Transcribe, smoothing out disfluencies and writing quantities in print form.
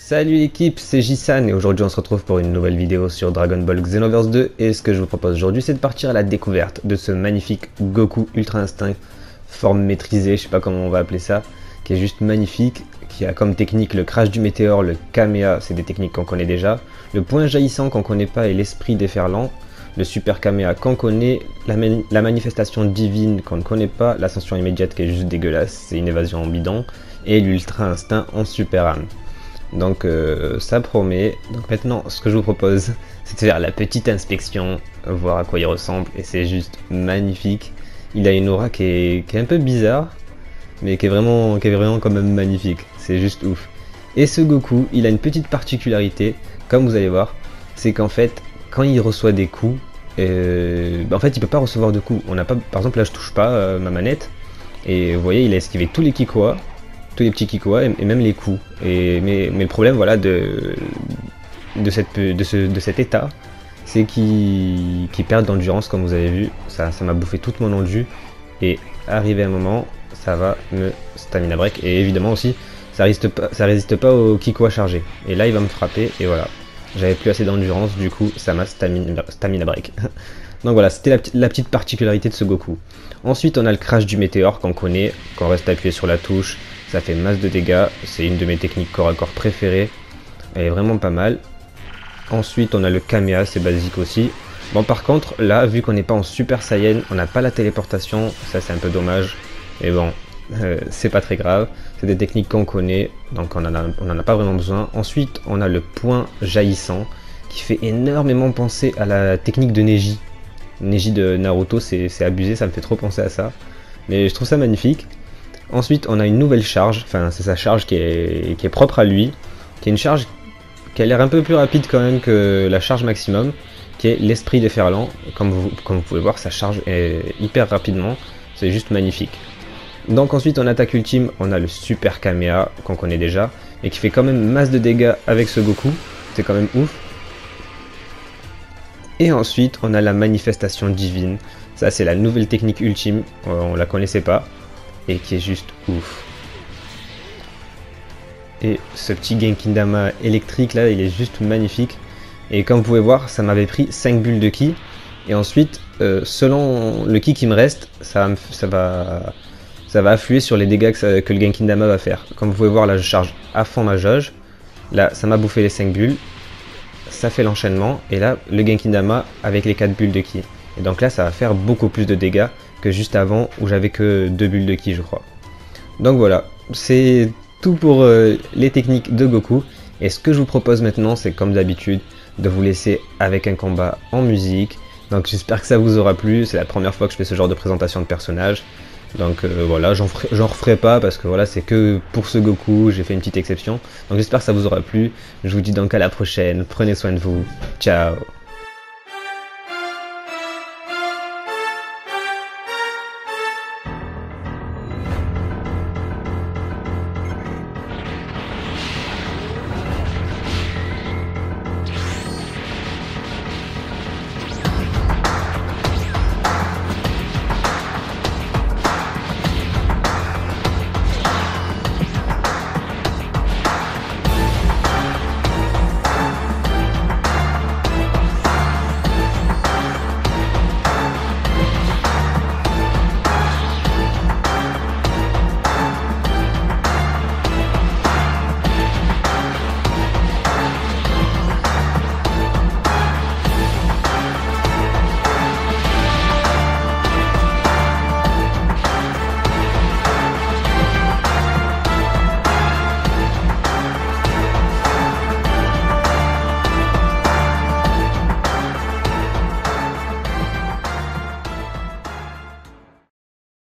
Salut l'équipe, c'est Jisan et aujourd'hui on se retrouve pour une nouvelle vidéo sur Dragon Ball Xenoverse 2 et ce que je vous propose aujourd'hui c'est de partir à la découverte de ce magnifique Goku Ultra Instinct, forme maîtrisée, je sais pas comment on va appeler ça, qui est juste magnifique, qui a comme technique le crash du météore, le Kamea, c'est des techniques qu'on connaît déjà, le point jaillissant qu'on connaît pas et l'esprit déferlant, le super Kamea qu'on connaît, la manifestation divine qu'on ne connaît pas, l'ascension immédiate qui est juste dégueulasse, c'est une évasion en bidon, et l'Ultra Instinct en super âme. Donc ça promet. Donc maintenant ce que je vous propose c'est de faire la petite inspection, voir à quoi il ressemble et c'est juste magnifique. Il a une aura qui est un peu bizarre mais qui est vraiment quand même magnifique, c'est juste ouf. Et ce Goku il a une petite particularité comme vous allez voir, c'est qu'en fait quand il reçoit des coups, en fait il peut pas recevoir de coups. On n'a pas, par exemple là je touche pas ma manette et vous voyez il a esquivé tous les Kikoa, tous les petits Kikoa et même les coups. Mais le problème voilà de cet état, c'est qu'ils perdent d'endurance comme vous avez vu. Ça m'a bouffé toute mon endu et arrivé un moment ça va me stamina break et évidemment aussi ça résiste pas au Kikoa chargé. Et là il va me frapper et voilà. J'avais plus assez d'endurance, du coup ça m'a stamina break. Donc voilà, c'était la petite particularité de ce Goku. Ensuite on a le crash du météore qu'on connaît, quand on reste appuyé sur la touche, ça fait masse de dégâts, c'est une de mes techniques corps à corps préférées, elle est vraiment pas mal. Ensuite on a le Kamea, c'est basique aussi. Bon par contre là, vu qu'on n'est pas en Super Saiyan, on n'a pas la téléportation, ça c'est un peu dommage, mais bon, c'est pas très grave, c'est des techniques qu'on connaît, donc on en a pas vraiment besoin. Ensuite on a le point jaillissant, qui fait énormément penser à la technique de Neji. Neji de Naruto, c'est abusé, ça me fait trop penser à ça, mais je trouve ça magnifique. Ensuite on a une nouvelle charge, enfin c'est sa charge qui est propre à lui, qui est une charge qui a l'air un peu plus rapide quand même que la charge maximum, qui est l'esprit déferlant. Comme vous pouvez voir, ça charge hyper rapidement, c'est juste magnifique. Donc ensuite en attaque ultime, on a le super Kamea qu'on connaît déjà, et qui fait quand même masse de dégâts avec ce Goku, c'est quand même ouf. Et ensuite on a la manifestation divine, ça c'est la nouvelle technique ultime, on la connaissait pas, et qui est juste ouf. Et ce petit Genkidama électrique là, il est juste magnifique. Et comme vous pouvez voir, ça m'avait pris 5 bulles de ki. Et ensuite, selon le ki qui me reste, ça va affluer sur les dégâts que le Genkidama va faire. Comme vous pouvez voir, là je charge à fond ma jauge. Là, ça m'a bouffé les 5 bulles. Ça fait l'enchaînement. Et là, le Genkidama avec les 4 bulles de ki. Et donc là, ça va faire beaucoup plus de dégâts que juste avant où j'avais que 2 bulles de ki, je crois. Donc voilà, c'est tout pour les techniques de Goku. Et ce que je vous propose maintenant, c'est comme d'habitude, de vous laisser avec un combat en musique. Donc j'espère que ça vous aura plu, c'est la première fois que je fais ce genre de présentation de personnage. Donc voilà, j'en referai pas parce que voilà, c'est que pour ce Goku, j'ai fait une petite exception. Donc j'espère que ça vous aura plu, je vous dis donc à la prochaine, prenez soin de vous, ciao.